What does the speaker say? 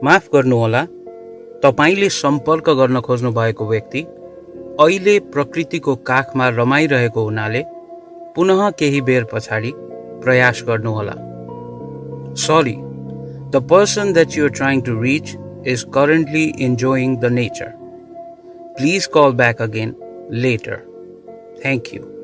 माफ गर्नुहोला, तपाईँले सम्पर्क गर्न खोज्नु भएको व्यक्ति अहिले प्रकृतिको काखमा रमाइरहेको हुनाले पुनः केही बेर पछाडि प्रयास गर्नुहोला। Sorry, the person that you are trying to reach is currently enjoying the nature. Please call back again later. Thank you.